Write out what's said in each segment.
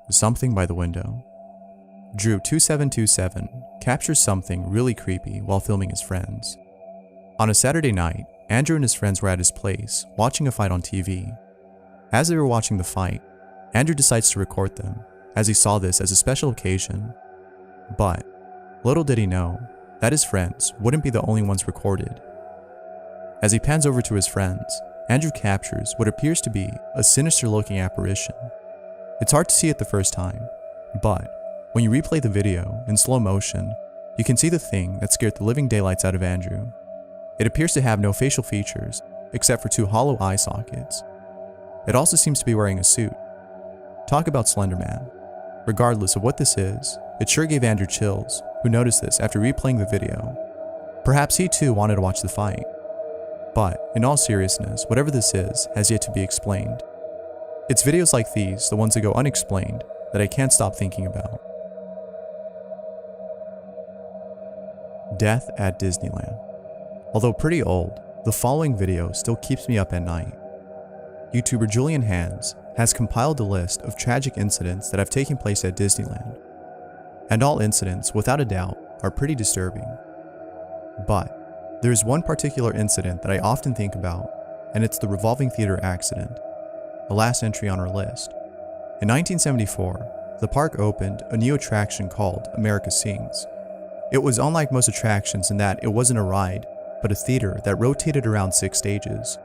Something by the window. Drew2727 captures something really creepy while filming his friends. On a Saturday night, Andrew and his friends were at his place, watching a fight on TV. As they were watching the fight, Andrew decides to record them, as he saw this as a special occasion. But, little did he know, that his friends wouldn't be the only ones recorded. As he pans over to his friends, Andrew captures what appears to be a sinister-looking apparition. It's hard to see it the first time, but when you replay the video in slow motion, you can see the thing that scared the living daylights out of Andrew. It appears to have no facial features, except for 2 hollow eye sockets. It also seems to be wearing a suit. Talk about Slender Man. Regardless of what this is, it sure gave Andrew chills, who noticed this after replaying the video. Perhaps he too wanted to watch the fight. But, in all seriousness, whatever this is has yet to be explained. It's videos like these, the ones that go unexplained, that I can't stop thinking about. Death at Disneyland. Although pretty old, the following video still keeps me up at night. YouTuber Julian Hands has compiled a list of tragic incidents that have taken place at Disneyland. And all incidents, without a doubt, are pretty disturbing. But, there is one particular incident that I often think about, and it's the revolving theater accident, the last entry on our list. In 1974, the park opened a new attraction called America Sings. It was unlike most attractions in that it wasn't a ride, but a theater that rotated around 6 stages.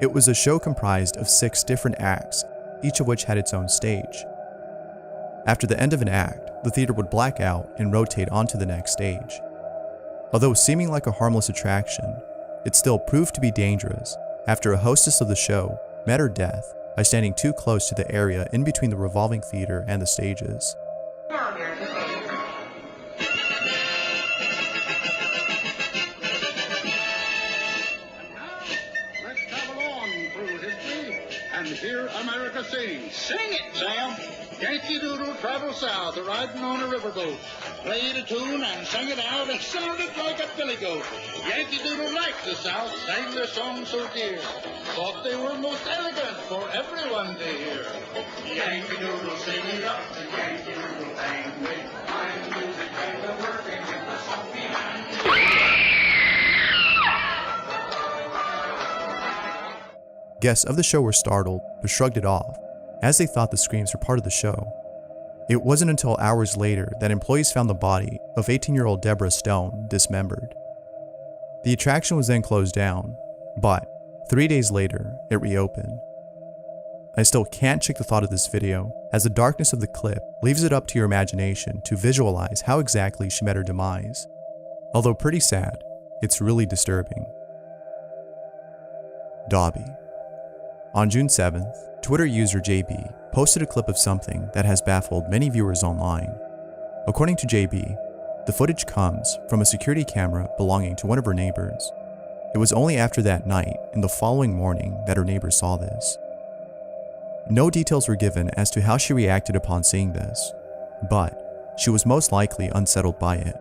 It was a show comprised of 6 different acts, each of which had its own stage. After the end of an act, the theater would black out and rotate onto the next stage. Although seeming like a harmless attraction, it still proved to be dangerous after a hostess of the show met her death by standing too close to the area in between the revolving theater and the stages. Now, America, let's travel on through history and hear America sing. Sing it, Sam. Yankee Doodle traveled south, riding on a riverboat. Played a tune and sang it out, and sounded like a billy goat. Yankee Doodle liked the South, sang their song so dear. Thought they were most elegant for everyone to hear. Yankee Doodle sing it up, and Yankee Doodle bang with fine music and the working in the funky band. Guests of the show were startled, but shrugged it off, as they thought the screams were part of the show. It wasn't until hours later that employees found the body of 18-year-old Deborah Stone dismembered. The attraction was then closed down, but 3 days later, it reopened. I still can't shake the thought of this video, as the darkness of the clip leaves it up to your imagination to visualize how exactly she met her demise. Although pretty sad, it's really disturbing. Dobby. On June 7th, Twitter user JB posted a clip of something that has baffled many viewers online. According to JB, the footage comes from a security camera belonging to one of her neighbors. It was only after that night and the following morning that her neighbor saw this. No details were given as to how she reacted upon seeing this, but she was most likely unsettled by it.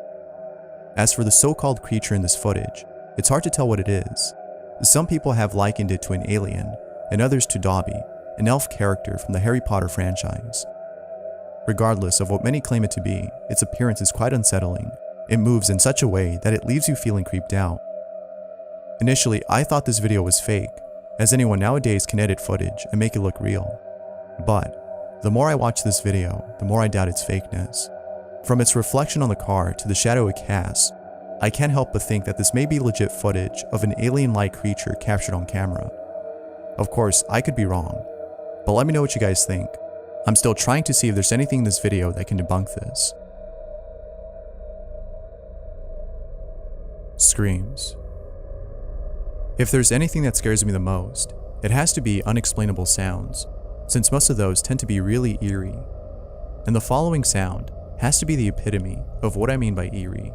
As for the so-called creature in this footage, it's hard to tell what it is. Some people have likened it to an alien, and others to Dobby, an elf character from the Harry Potter franchise. Regardless of what many claim it to be, its appearance is quite unsettling. It moves in such a way that it leaves you feeling creeped out. Initially, I thought this video was fake, as anyone nowadays can edit footage and make it look real. But the more I watch this video, the more I doubt its fakeness. From its reflection on the car to the shadow it casts, I can't help but think that this may be legit footage of an alien-like creature captured on camera. Of course, I could be wrong, but let me know what you guys think. I'm still trying to see if there's anything in this video that can debunk this. Screams. If there's anything that scares me the most, it has to be unexplainable sounds, since most of those tend to be really eerie. And the following sound has to be the epitome of what I mean by eerie.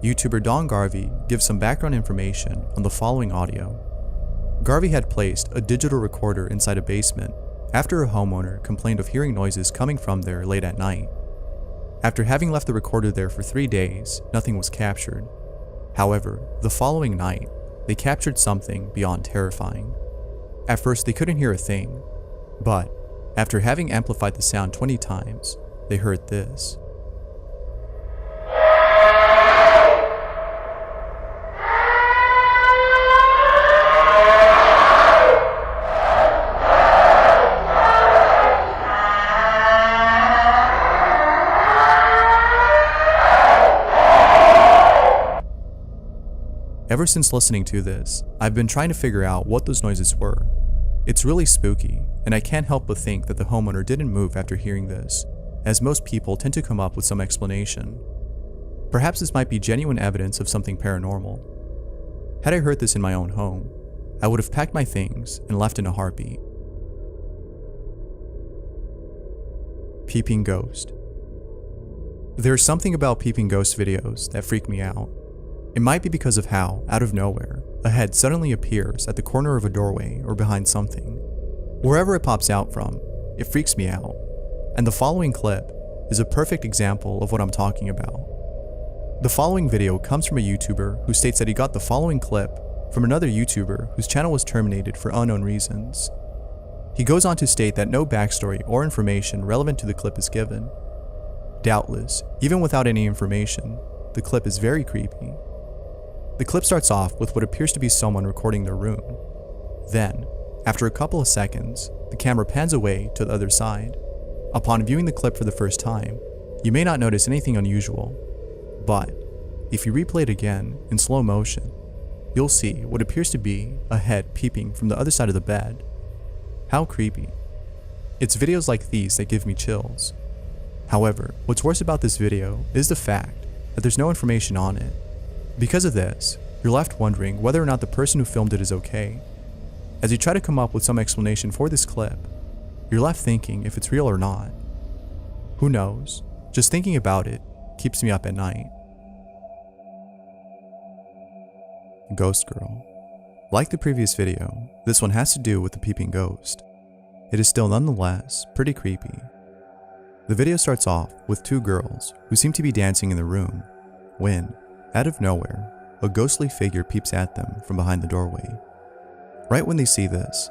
YouTuber Don Garvey gives some background information on the following audio. Garvey had placed a digital recorder inside a basement after a homeowner complained of hearing noises coming from there late at night. After having left the recorder there for 3 days, nothing was captured. However, the following night, they captured something beyond terrifying. At first, they couldn't hear a thing, but After having amplified the sound 20 times, they heard this. Ever since listening to this, I've been trying to figure out what those noises were. It's really spooky, and I can't help but think that the homeowner didn't move after hearing this, as most people tend to come up with some explanation. Perhaps this might be genuine evidence of something paranormal. Had I heard this in my own home, I would have packed my things and left in a heartbeat. Peeping ghost. There's something about peeping ghost videos that freak me out. It might be because of how, out of nowhere, a head suddenly appears at the corner of a doorway or behind something. Wherever it pops out from, it freaks me out. And the following clip is a perfect example of what I'm talking about. The following video comes from a YouTuber who states that he got the following clip from another YouTuber whose channel was terminated for unknown reasons. He goes on to state that no backstory or information relevant to the clip is given. Doubtless, even without any information, the clip is very creepy. The clip starts off with what appears to be someone recording their room. Then, after a couple of seconds, the camera pans away to the other side. Upon viewing the clip for the first time, you may not notice anything unusual, but if you replay it again in slow motion, you'll see what appears to be a head peeping from the other side of the bed. How creepy. It's videos like these that give me chills. However, what's worse about this video is the fact that there's no information on it. Because of this, you're left wondering whether or not the person who filmed it is okay. As you try to come up with some explanation for this clip, you're left thinking if it's real or not. Who knows? Just thinking about it keeps me up at night. Ghost Girl. Like the previous video, this one has to do with the peeping ghost. It is still nonetheless pretty creepy. The video starts off with two girls who seem to be dancing in the room when, out of nowhere, a ghostly figure peeps at them from behind the doorway. Right when they see this,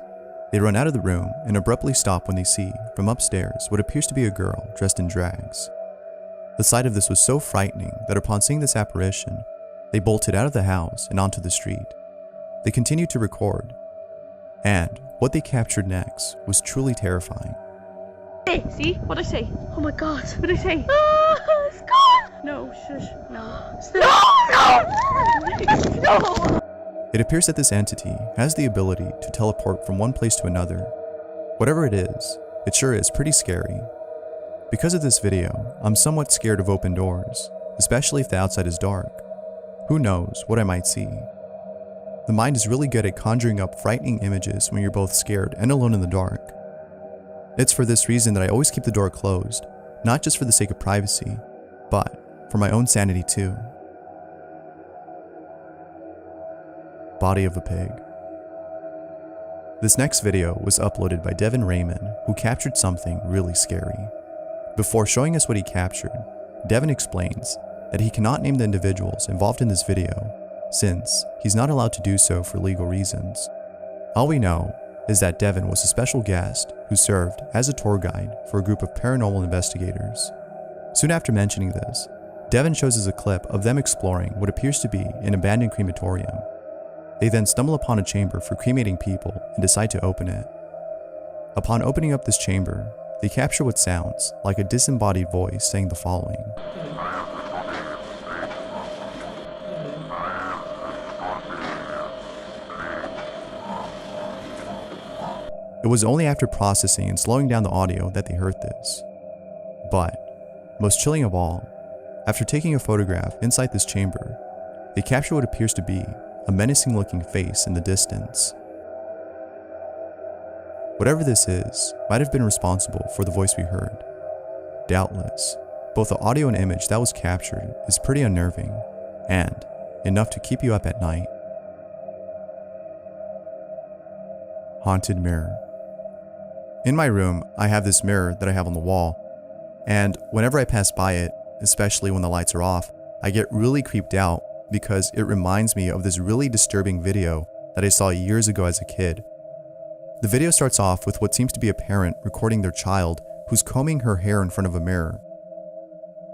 they run out of the room and abruptly stop when they see, from upstairs, what appears to be a girl dressed in drags. The sight of this was so frightening that upon seeing this apparition, they bolted out of the house and onto the street. They continued to record, and what they captured next was truly terrifying. Hey, see? What'd I say? Oh my god, what'd I say? Ah, it's gone! No, shush, no. No! It appears that this entity has the ability to teleport from one place to another. Whatever it is, it sure is pretty scary. Because of this video, I'm somewhat scared of open doors, especially if the outside is dark. Who knows what I might see? The mind is really good at conjuring up frightening images when you're both scared and alone in the dark. It's for this reason that I always keep the door closed, not just for the sake of privacy, but for my own sanity too. Body of a pig. This next video was uploaded by Devin Raymond, who captured something really scary. Before showing us what he captured, Devin explains that he cannot name the individuals involved in this video, since he's not allowed to do so for legal reasons. All we know is that Devin was a special guest who served as a tour guide for a group of paranormal investigators. Soon after mentioning this, Devin shows us a clip of them exploring what appears to be an abandoned crematorium. They then stumble upon a chamber for cremating people and decide to open it. Upon opening up this chamber, they capture what sounds like a disembodied voice saying the following. It was only after processing and slowing down the audio that they heard this. But, most chilling of all, after taking a photograph inside this chamber, they capture what appears to be a menacing looking face in the distance. Whatever this is might have been responsible for the voice we heard. Doubtless, both the audio and image that was captured is pretty unnerving, and enough to keep you up at night. Haunted mirror. In my room, I have this mirror that I have on the wall, and whenever I pass by it, especially when the lights are off, I get really creeped out because it reminds me of this really disturbing video that I saw years ago as a kid. The video starts off with what seems to be a parent recording their child who's combing her hair in front of a mirror.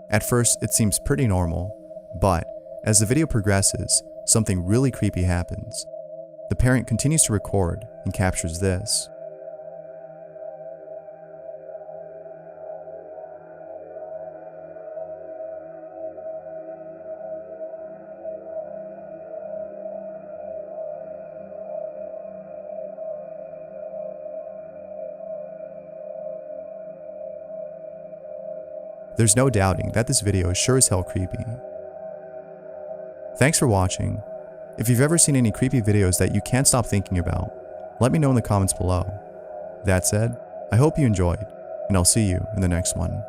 At first, it seems pretty normal, but as the video progresses, something really creepy happens. The parent continues to record and captures this. There's no doubting that this video is sure as hell creepy. Thanks for watching. If you've ever seen any creepy videos that you can't stop thinking about, let me know in the comments below. That said, I hope you enjoyed, and I'll see you in the next one.